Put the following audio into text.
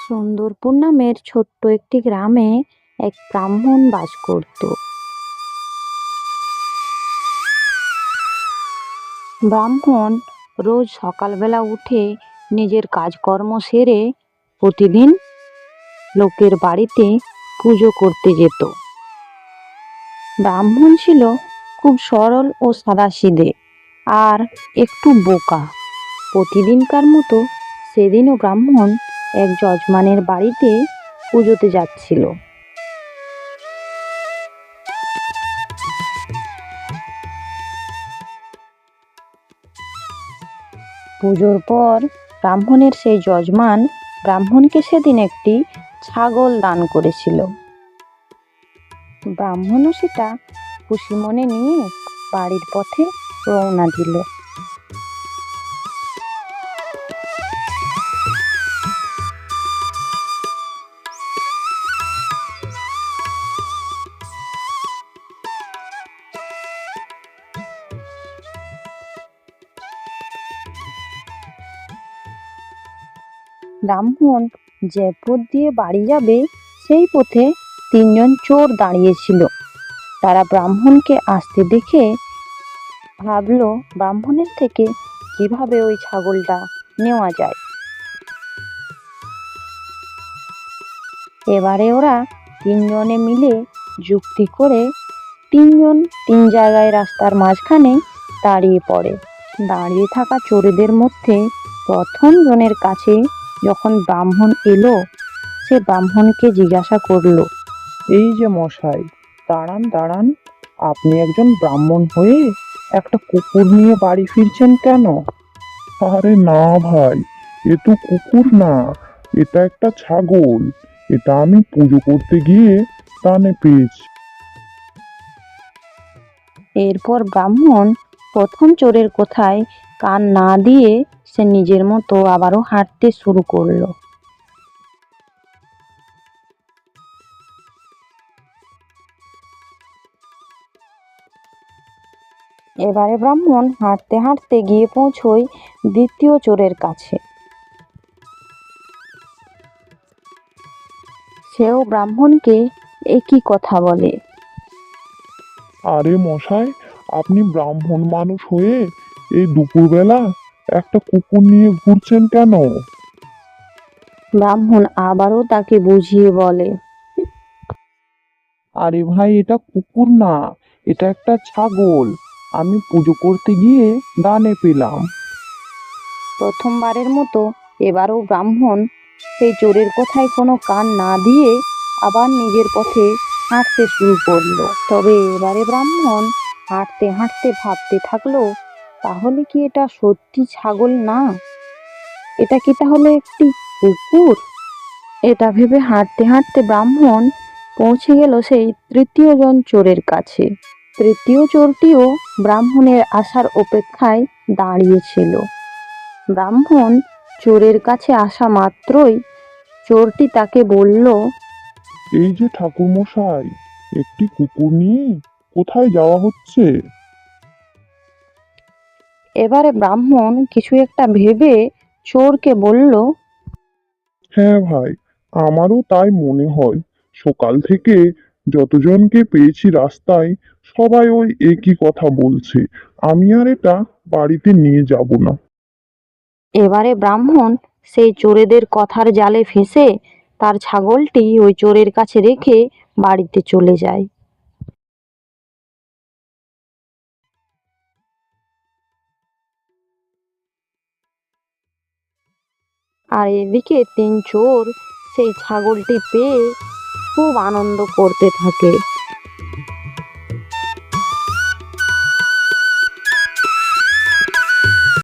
সুন্দরপুর নামের ছোট্ট একটি গ্রামে এক ব্রাহ্মণ বাস করত। ব্রাহ্মণ রোজ সকালবেলা উঠে নিজের কাজকর্ম সেরে প্রতিদিন লোকের বাড়িতে পুজো করতে যেত। ব্রাহ্মণ ছিল খুব সরল ও সাদাসিধে আর একটু বোকা। প্রতিদিনকার মতো সেদিনও ব্রাহ্মণ এক যজমানের বাড়িতে পুজোতে যাচ্ছিল। পুজোর পর ব্রাহ্মণের সেই যজমান ব্রাহ্মণকে সেদিন একটি ছাগল দান করেছিল। ব্রাহ্মণও সেটা খুশি মনে নিয়ে বাড়ির পথে রওনা দিল। ব্রাহ্মণ যে পথ দিয়ে বাড়ি যাবে সেই পথে তিনজন চোর দাঁড়িয়েছিল। তারা ব্রাহ্মণকে আসতে দেখে ভাবলো ব্রাহ্মণের থেকে কিভাবে ওই ছাগলটা নেওয়া যায়। এবারে ওরা তিনজনে মিলে যুক্তি করে তিনজন তিন জায়গায় রাস্তার মাঝখানে দাঁড়িয়ে পড়ে। দাঁড়িয়ে থাকা চোরেদের মধ্যে প্রথম জনের কাছে যখন ব্রাহ্মণ এলো, সে ব্রাহ্মণকে জিজ্ঞাসা করলো, এই যে মশাই, দাঁড়ান দাঁড়ান, আপনি একজন ব্রাহ্মণ হয়ে একটা কুকুর নিয়ে বাড়ি ফিরছেন কেন? আরে না ভাই, এ তো কুকুর না, এটা একটা ছাগল। এটা আমি পুজো করতে গিয়ে দানে পেয়েছি। এরপর ব্রাহ্মণ প্রথম চোরের কথায় কান না দিয়ে সে নিজের মতো আবারও হাঁটতে শুরু করলো। এবারে ব্রাহ্মণ হাঁটতে হাঁটতে গিয়ে পৌঁছয় দ্বিতীয় চোরের কাছে। সেও ব্রাহ্মণকে একই কথা বলে। আরে মশাই, আপনি ব্রাহ্মণ মানুষ হয়ে এই দুপুরবেলা একটা কুকুর নিয়ে ঘুরছেন কেন? ব্রাহ্মণ আবারও তাকে বুঝিয়ে বলে, আরে ভাই, এটা কুকুর না, এটা একটা ছাগল। আমি পুজো করতে গিয়ে দানে পেলাম। প্রথমবারের মতো এবারও ব্রাহ্মণ সেই চোরের কথায় কোনো কান না দিয়ে আবার নিজের পথে হাঁটতে শুরু করলো। তবে এবারে ব্রাহ্মণ হাঁটতে হাঁটতে ভাবতে থাকলো, তাহলে কি এটা সত্যি ছাগল না, এটা কি তাহলে একটি কুকুর? এটা ভেবে হাঁটতে হাঁটতে ব্রাহ্মণ পৌঁছে গেল সেই তৃতীয় জন চোরের কাছে। তৃতীয় চোরটিও ব্রাহ্মণের আসার অপেক্ষায় দাঁড়িয়েছিল। ব্রাহ্মণ চোরের কাছে আসা মাত্রই চোরটি তাকে বলল, এই যে ঠাকুর মশাই, একটি কুকুর নিয়ে কোথায় যাওয়া হচ্ছে? এবারে ব্রাহ্মণ কিছু একটা ভেবে চোরকে বলল, হ্যাঁ ভাই, আমারও তাই মনে হয়। সকাল থেকে যতজনকে পেয়েছি রাস্তায়, সবাই ওই একই কথা বলছে। আমি আর এটা বাড়িতে নিয়ে যাব না। এবারে ব্রাহ্মণ সেই চোরেদের কথার জালে ফেঁসে তার ছাগলটি ওই চোরের কাছে রেখে বাড়িতে চলে যায়। আর এদিকে তিন চোর সেই ছাগলটি পেয়ে খুব আনন্দ করতে থাকে।